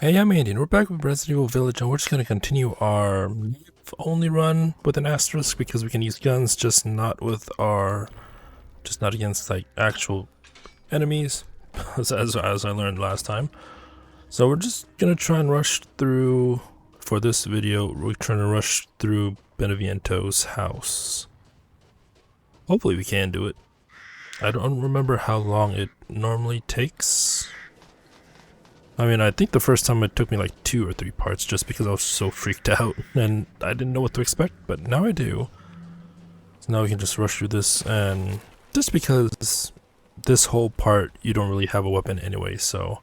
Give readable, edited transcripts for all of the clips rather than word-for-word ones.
Hey, I'm Andy, and we're back with Resident Evil Village, and we're just going to continue our only run with an asterisk because we can use guns, just not against like actual enemies, as I learned last time. So we're just gonna try and rush through. For this video, we're trying to rush through Beneviento's house. Hopefully, we can do it. I don't remember how long it normally takes. I mean, I think the first time it took me like 2 or 3 parts just because I was so freaked out and I didn't know what to expect, but now I do. So now we can just rush through this, and just because this whole part you don't really have a weapon anyway, so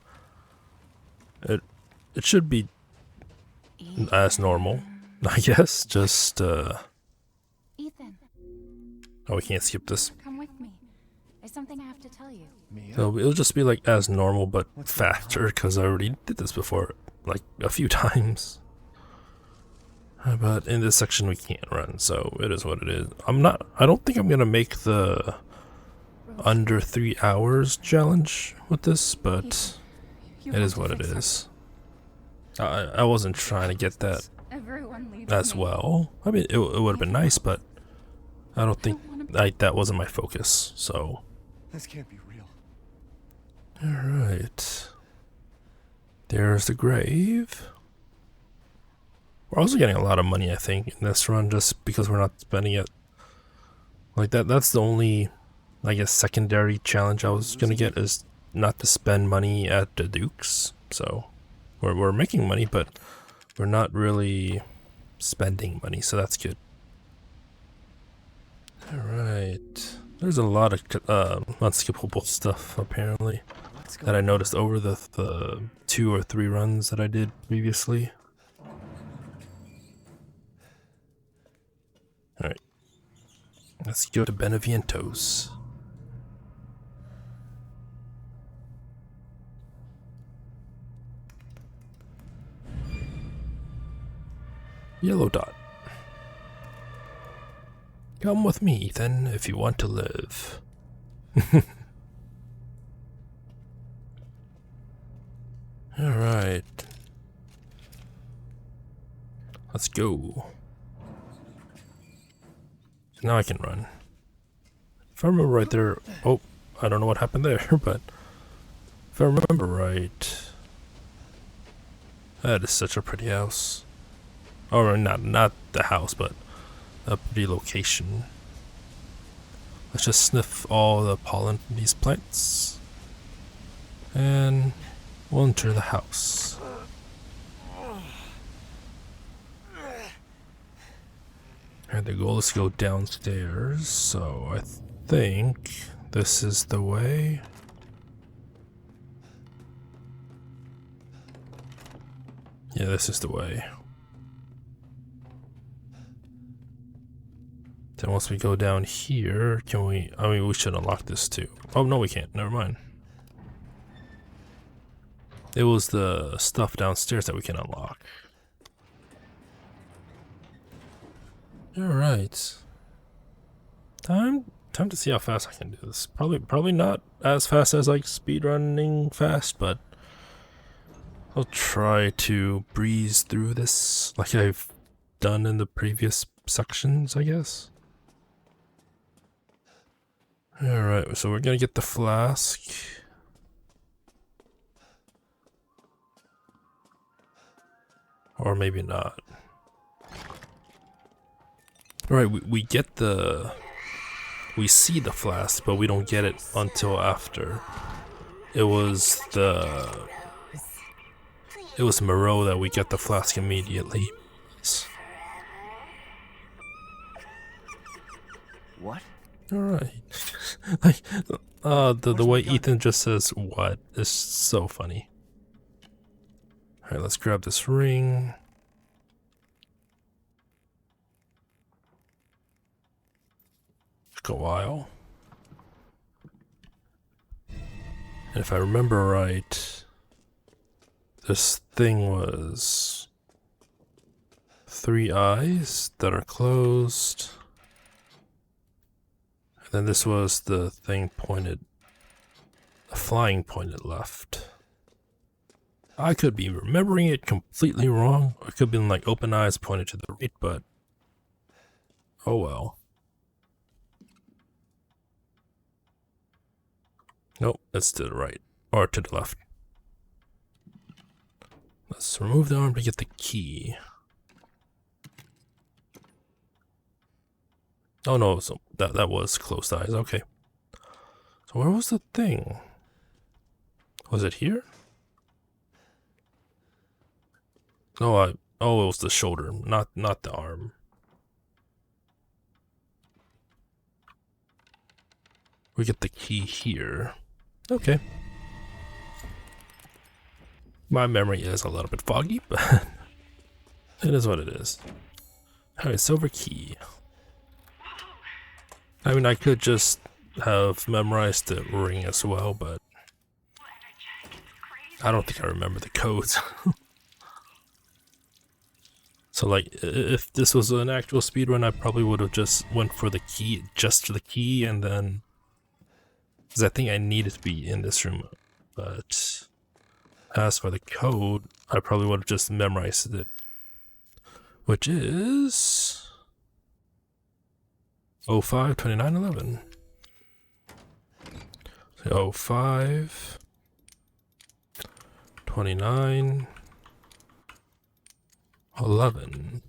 it should be as normal, I guess. Just Ethan, oh, we can't skip this. come with me. There's something I have to tell you. So it'll just be like as normal but faster because I already did this before like a few times. But in this section we can't run, so it is what it is. I don't think I'm gonna make the under 3 hours challenge with this, but it is what it is. I wasn't trying to get that as well. I mean, it would have been nice, but I don't think that wasn't my focus, so. This can't be real. Alright. There's the grave. We're also getting a lot of money, I think, in this run, just because we're not spending it. Like that's the only, I guess, secondary challenge I was gonna get, is not to spend money at the Dukes. So we're making money, but we're not really spending money, so that's good. Alright. There's a lot of unskippable stuff, apparently, that I noticed over the 2 or 3 runs that I did previously. Alright. Let's go to Beneviento's. Yellow dot. Come with me, Ethan, if you want to live. Alright. Let's go. Now I can run. If I remember right there... Oh, I don't know what happened there, but... If I remember right... That is such a pretty house. Or not the house, but... a pretty location. Let's just sniff all the pollen from these plants, and we'll enter the house. And the goal is to go downstairs, so I think this is the way. Yeah, this is the way. Then once we go down here, can we... I mean, we should unlock this too. Oh, no, we can't. Never mind. It was the stuff downstairs that we can unlock. Alright. Time to see how fast I can do this. Probably not as fast as like speedrunning fast, but I'll try to breeze through this like I've done in the previous sections, I guess. Alright, so we're gonna get the flask. Or maybe not. Alright, we get the... We see the flask, but we don't get it until after. It was Moreau that we get the flask immediately. What? Alright. Like, the way Ethan just says "what" is so funny. Alright, let's grab this ring. Took a while. And if I remember right, this thing was 3 eyes that are closed. And then this was the thing pointed, a flying pointed left. I could be remembering it completely wrong. It could be like open eyes pointed to the right, but oh well. Nope, it's to the right. Or to the left. Let's remove the arm to get the key. Oh no, so that was closed eyes, okay. So where was the thing? Was it here? Oh, oh, it was the shoulder, not the arm. We get the key here. Okay. My memory is a little bit foggy, but it is what it is. Alright, silver key. I mean, I could just have memorized the ring as well, but I don't think I remember the codes. So like, if this was an actual speedrun, I probably would have just went for the key, just for the key, and then... Because I think I needed to be in this room, but... As for the code, I probably would have just memorized it. Which is... 05 29 11. 05 29 11.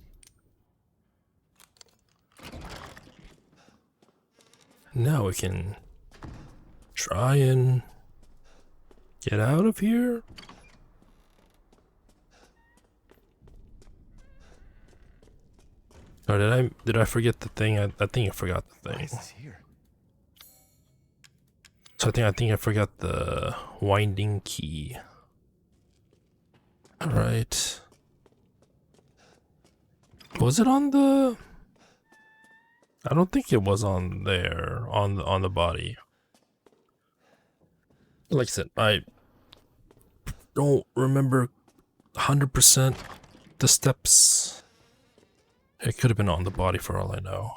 Now we can try and get out of here. Or did I forget the thing? I think I forgot the Why thing. is this here? So I think I forgot the winding key. All right. Was it on the? I don't think it was on there on the body. Like I said, I don't remember 100% the steps. It could have been on the body for all I know.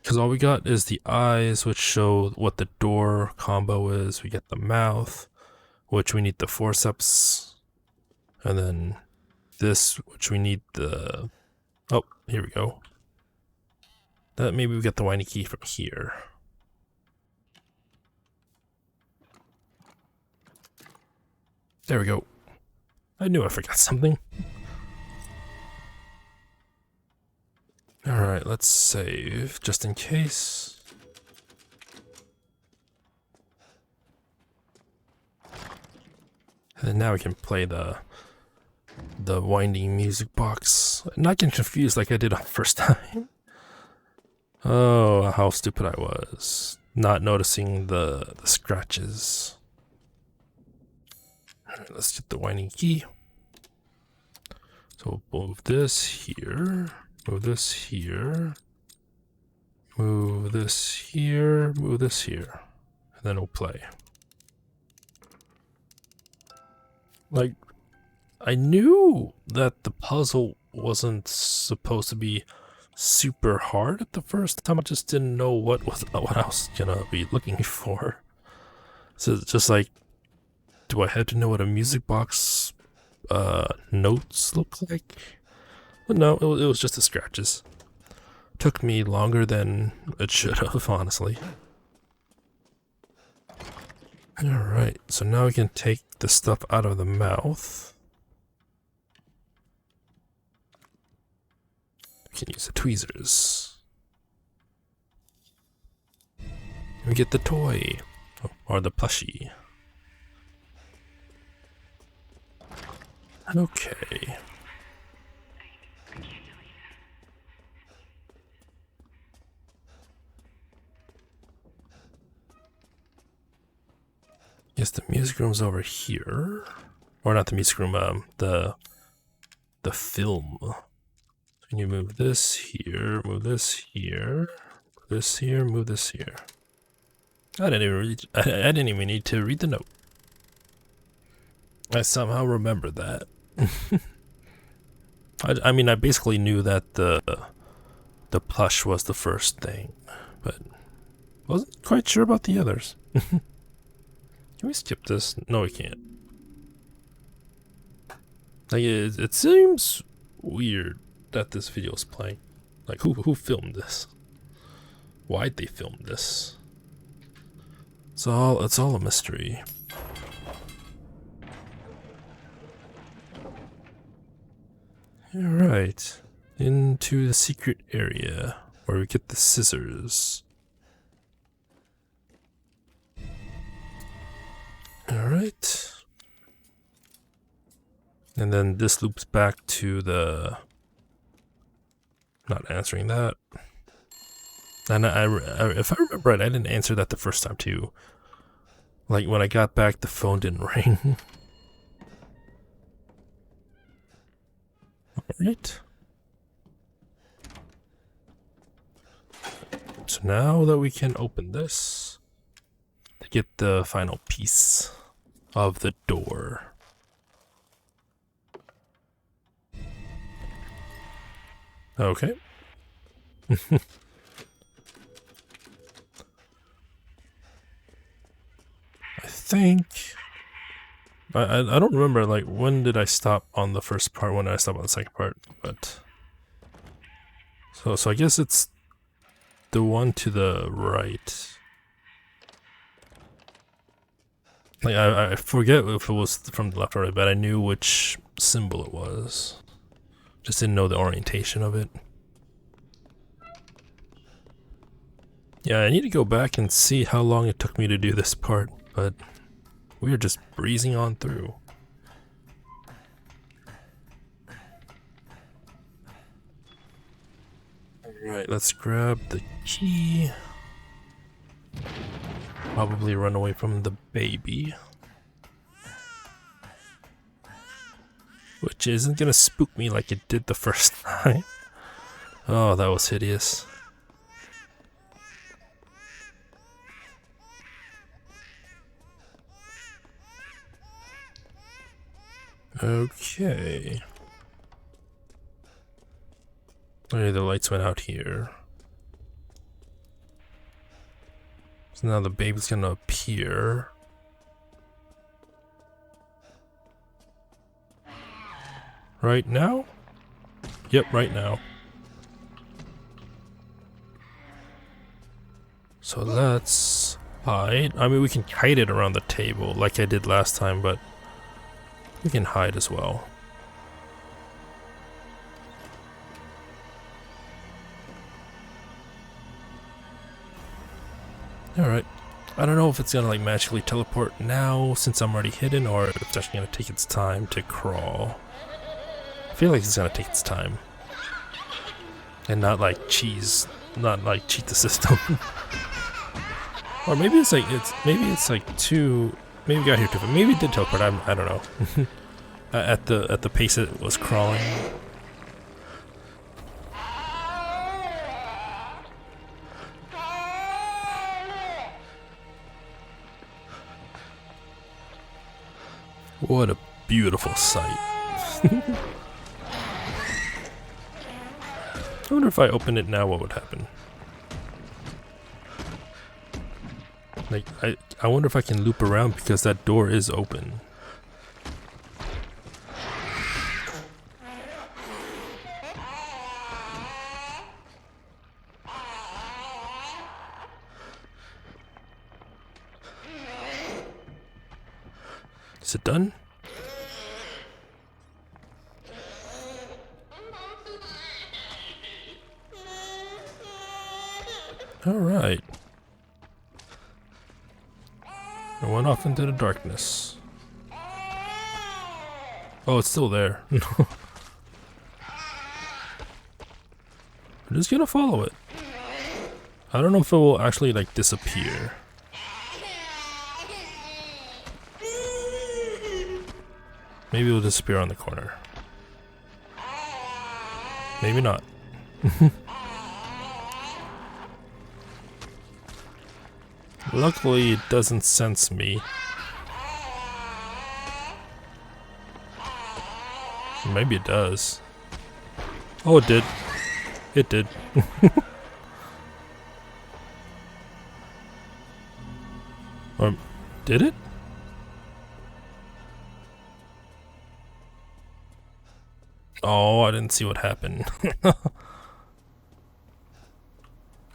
Because all we got is the eyes, which show what the door combo is. We get the mouth, which we need the forceps. And then this, which we need the... Oh, here we go. That maybe we get the winding key from here. There we go. I knew I forgot something. Alright, let's save, just in case. And now we can play the winding music box. Not getting confused like I did on the first time. Oh, how stupid I was. Not noticing the scratches. Alright, let's get the winding key. So we'll move this here. Move this here. Move this here. Move this here. And then we'll play. Like, I knew that the puzzle wasn't supposed to be super hard at the first time. I just didn't know what I was gonna be looking for. So it's just like, do I have to know what a music box notes look like? But no, it was just the scratches. Took me longer than it should have, honestly. Alright, so now we can take the stuff out of the mouth. We can use the tweezers. We get the toy, or the plushie. Okay. Yes, the music room's over here. Or not the music room, the film. Can you move this here, move this here, move this here, move this here. I didn't even need to read the note. I somehow remember that. I mean, I basically knew that the plush was the first thing, but wasn't quite sure about the others. Can we skip this? No, we can't. Like it seems weird that this video is playing. Like who filmed this? Why'd they film this? It's all a mystery. Alright. Into the secret area where we get the scissors. Alright. And then this loops back to the... Not answering that. And if I remember right, I didn't answer that the first time too. Like when I got back, the phone didn't ring. Alright. So now that we can open this to get the final piece of the door. Okay. I think I don't remember like when did I stop on the first part, when did I stop on the second part, but so I guess it's the one to the right. Like I forget if it was from the left or right, but I knew which symbol it was. Just didn't know the orientation of it. Yeah, I need to go back and see how long it took me to do this part, but we are just breezing on through. Alright, let's grab the key. Probably run away from the baby. Which isn't gonna spook me like it did the first time. Oh, that was hideous. Okay. Okay, the lights went out here. So now the baby's gonna appear. Right now? Yep, right now. So let's hide. I mean, we can hide it around the table like I did last time, but we can hide as well. Alright. I don't know if it's gonna like magically teleport now since I'm already hidden, or if it's actually gonna take its time to crawl. I feel like it's gonna take its time. And not like cheat the system. Or maybe it's like too, maybe it got here too, but maybe it did teleport. I don't know. At the pace it was crawling. What a beautiful sight. I wonder if I open it now, what would happen? Like, I wonder if I can loop around because that door is open. Is it done? Alright. I went off into the darkness. Oh, it's still there. I'm just gonna follow it. I don't know if it will actually like disappear. Maybe it will disappear on the corner. Maybe not. Luckily, it doesn't sense me. Maybe it does. Oh, it did. It did. Or did it? Oh, I didn't see what happened.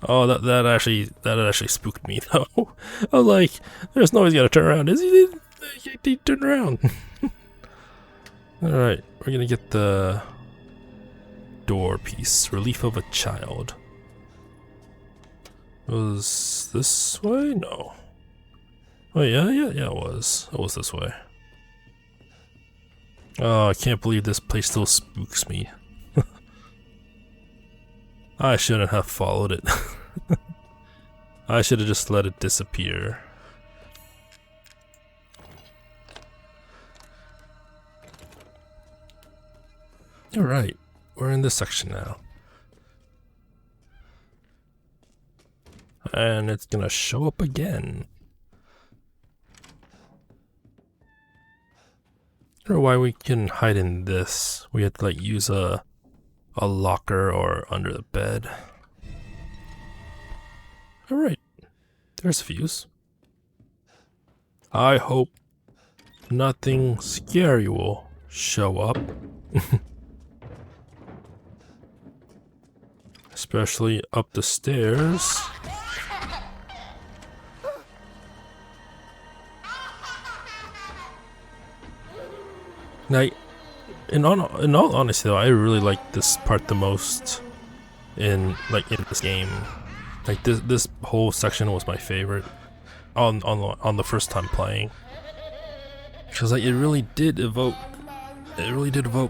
Oh, that actually spooked me though. I was like, "There's no way he's gonna turn around, is he?" He turned around. All right, we're gonna get the door piece. Relief of a child. Was this way? No. Oh yeah, it was. It was this way. Oh, I can't believe this place still spooks me. I shouldn't have followed it. I should have just let it disappear. Alright, we're in this section now. And it's gonna show up again. I don't know why we can hide in this. We had to like use a locker or under the bed. Alright, there's a fuse. I hope nothing scary will show up. Especially up the stairs. Now, in all honesty though, I really like this part the most in this game. Like this whole section was my favorite on the first time playing. Because like it really did evoke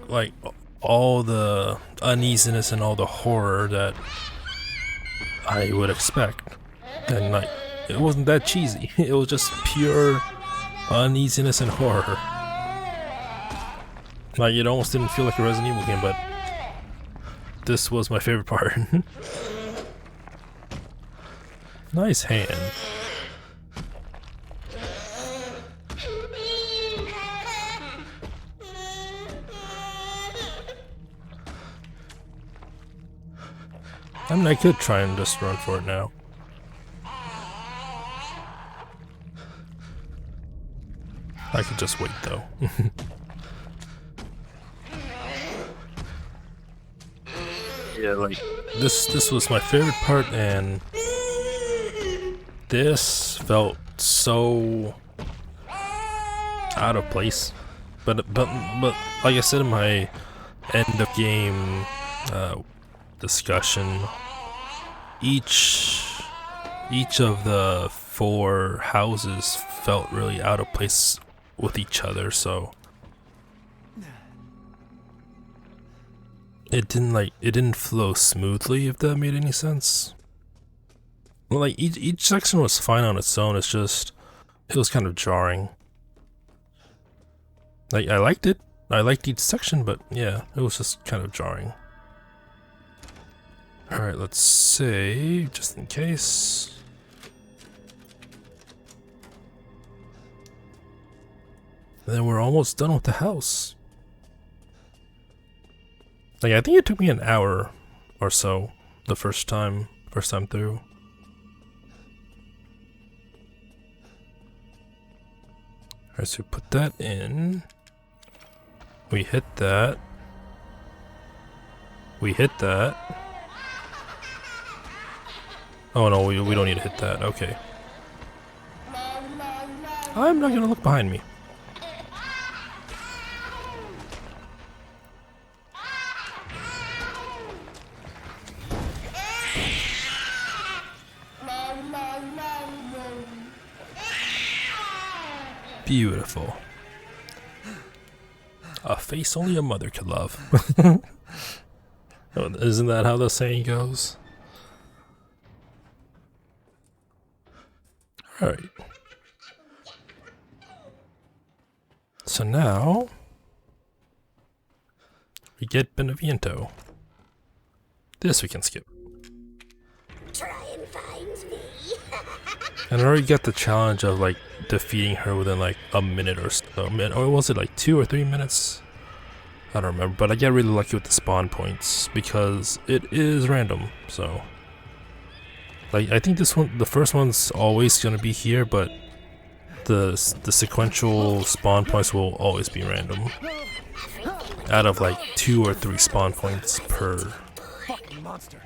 like all the uneasiness and all the horror that I would expect. And like it wasn't that cheesy. It was just pure uneasiness and horror. Like it almost didn't feel like a Resident Evil game, but this was my favorite part. Nice hand. I mean, I could try and just run for it now. I could just wait though. Yeah, like this was my favorite part, and this felt so out of place. But like I said in my end of game discussion, each of the 4 houses felt really out of place with each other, so it didn't flow smoothly, if that made any sense. Well, like each section was fine on its own, it's just it was kind of jarring. Like I liked it. I liked each section, but yeah, it was just kind of jarring. Alright, let's save, just in case. And then we're almost done with the house. Like, I think it took me an hour or so the first time through. Alright, so put that in. We hit that. We hit that. Oh no, we don't need to hit that. Okay. I'm not gonna look behind me. Beautiful. A face only a mother could love. Isn't that how the saying goes? Alright. So now we get Beneviento. This we can skip. Try and find me. And I already got the challenge of like defeating her within like a minute or so. Or was it like 2 or 3 minutes? I don't remember, but I get really lucky with the spawn points because it is random. So like I think this one, the first one's always gonna be here, but the sequential spawn points will always be random. out of like 2 or 3 spawn points per. Fucking monster.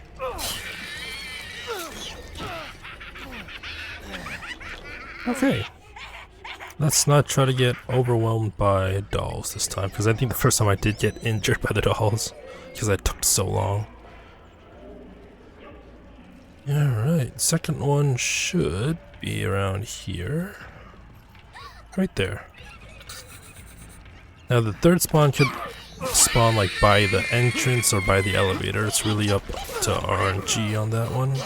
Okay. Let's not try to get overwhelmed by dolls this time, because I think the first time I did get injured by the dolls, because I took so long. Alright, second one should be around here. Right there. Now the third spawn could spawn like by the entrance or by the elevator. It's really up to RNG on that one. You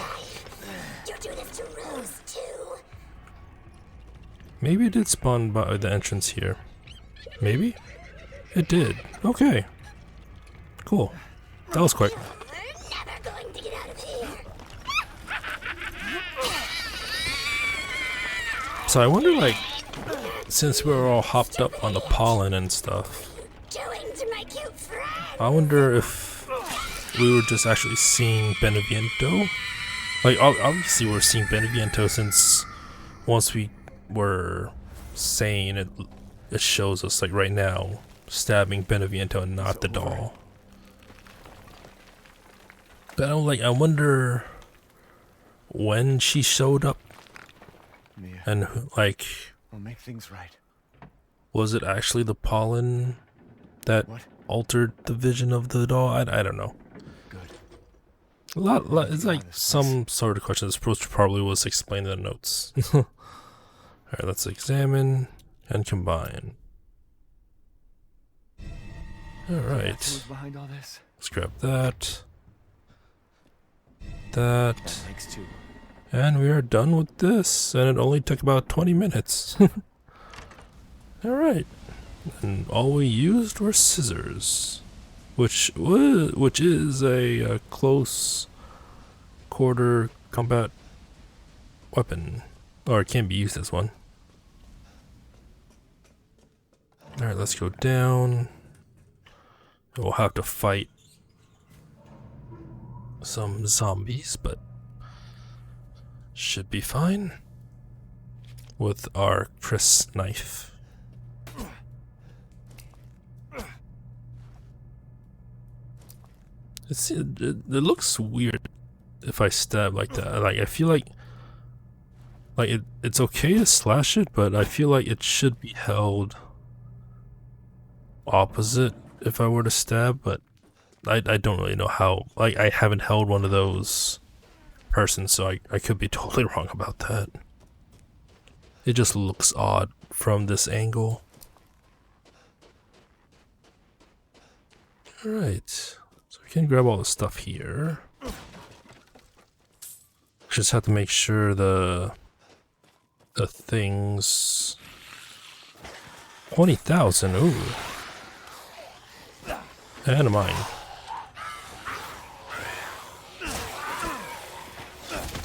do this to Rose too. Maybe it did spawn by the entrance here. Maybe? It did. Okay. Cool. That was quick. We're never going to get out of here. So I wonder, like, since we were all hopped up on the pollen and stuff, Doing to my cute friend. I wonder if we were just actually seeing Beneviento. Like, obviously we're seeing Beneviento since once we were saying it, it shows us, like, right now, stabbing Beneviento and not the doll. But I wonder when she showed up Mia, and, like, we'll make things right. was it actually the pollen that What? altered the vision of the doll? I don't know. Good. A lot, it's like some sort of question that's probably was explained in the notes. Alright, let's examine and combine. Alright, Who's behind all this? let's grab that. That. Thanks too. And we are done with this, and it only took about 20 minutes. Alright. And all we used were scissors, which is a close quarter combat weapon, or it can be used as one. Alright, let's go down. We'll have to fight some zombies, but should be fine with our Chris knife. It looks weird if I stab like that. Like, I feel like it's okay to slash it, but I feel like it should be held opposite if I were to stab, but I don't really know how. Like, I haven't held one of those persons, so I could be totally wrong about that. It just looks odd from this angle. Alright, so we can grab all the stuff here. Just have to make sure the things. 20,000, ooh. And mine.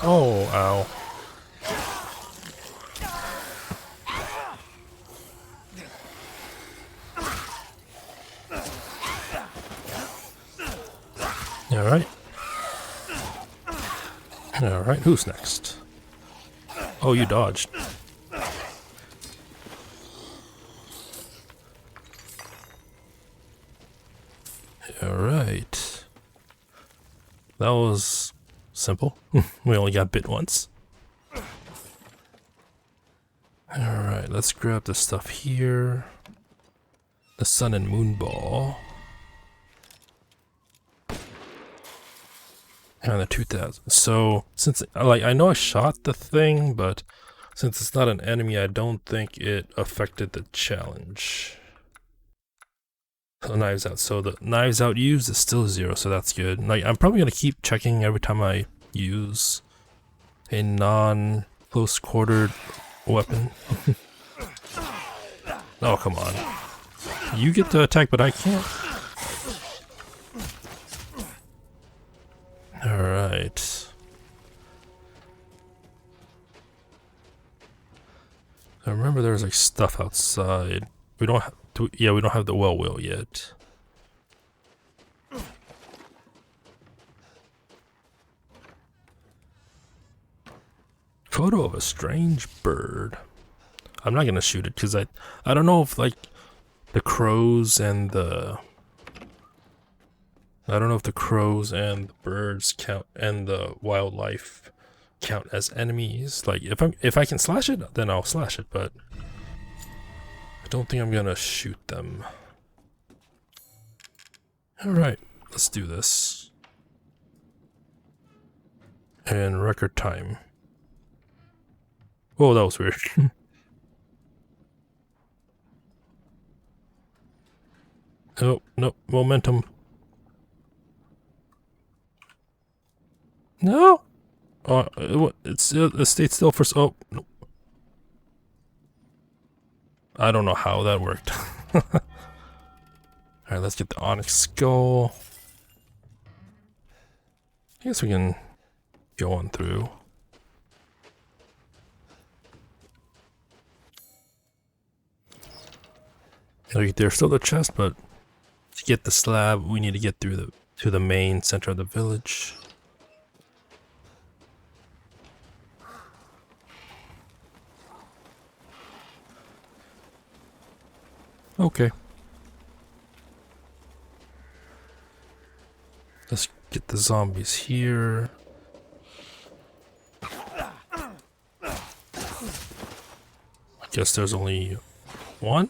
Oh, ow. Alright. Alright, who's next? Oh, you dodged. Alright. That was simple. We only got bit once. Alright, let's grab the stuff here. The sun and moon ball. And the 2000. So, since, like, I know I shot the thing, but since it's not an enemy, I don't think it affected the challenge. The knives out. So the knives out used is still 0, so that's good. Like, I'm probably gonna keep checking every time I use a non-close quartered weapon. Oh, come on. You get to attack, but I can't. Alright. I remember there was like stuff outside. We don't have to, yeah, we don't have the well wheel yet. Photo of a strange bird. I'm not gonna shoot it because I don't know if like the crows and the I don't know if the crows and the birds count and the wildlife count as enemies. Like if I can slash it, then I'll slash it, but I don't think I'm gonna shoot them. Alright, let's do this. In record time. Whoa, that was weird. Oh, no, momentum. No! Oh, it stayed still for oh, no. I don't know how that worked. Alright, let's get the onyx skull. I guess we can go on through. Like, there's still the chest, but to get the slab, we need to get through to the main center of the village. Okay. Let's get the zombies here. I guess there's only one.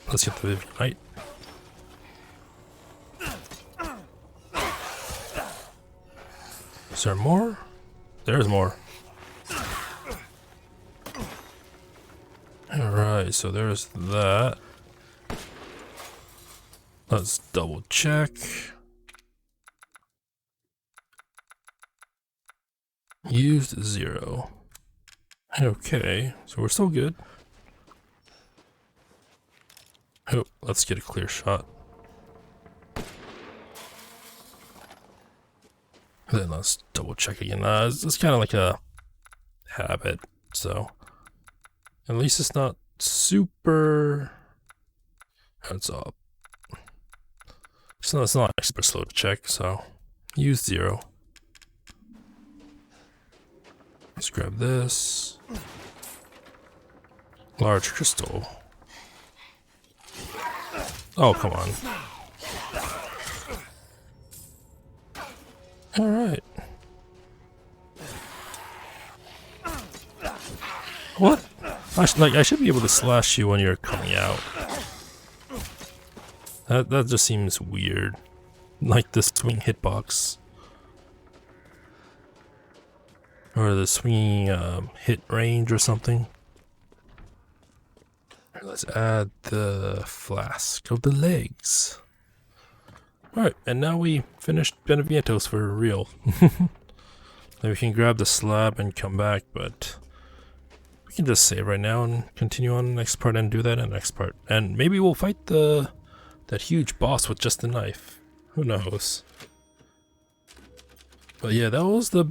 Let's get the Vivianite. Is there more? There's more. Alright, so there's that. Let's double check. Used 0. Okay, so we're still good. Oh, let's get a clear shot. Then let's double check again. It's kind of like a habit, so at least it's not super. It's up. So it's not super slow to check. So use 0. Let's grab this large crystal. Oh, come on. Alright. What? I should be able to slash you when you're coming out. That just seems weird. Like the swing hitbox. Or the swinging hit range or something. Let's add the flask of the legs. Alright, and now we finished Benevientos for real. Then we can grab the slab and come back, but we can just save right now and continue on the next part and do that in the next part. And maybe we'll fight that huge boss with just the knife. Who knows? But yeah, that was the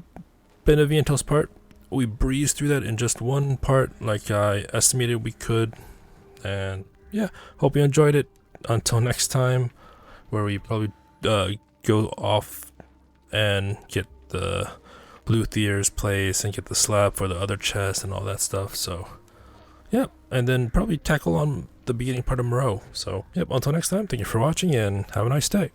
Benevientos part. We breezed through that in just one part like I estimated we could. And yeah, hope you enjoyed it. Until next time, where we probably go off and get the Luthier's place and get the slab for the other chest and all that stuff. So yeah, and then probably tackle on the beginning part of Moreau. So yep, until next time, thank you for watching and have a nice day.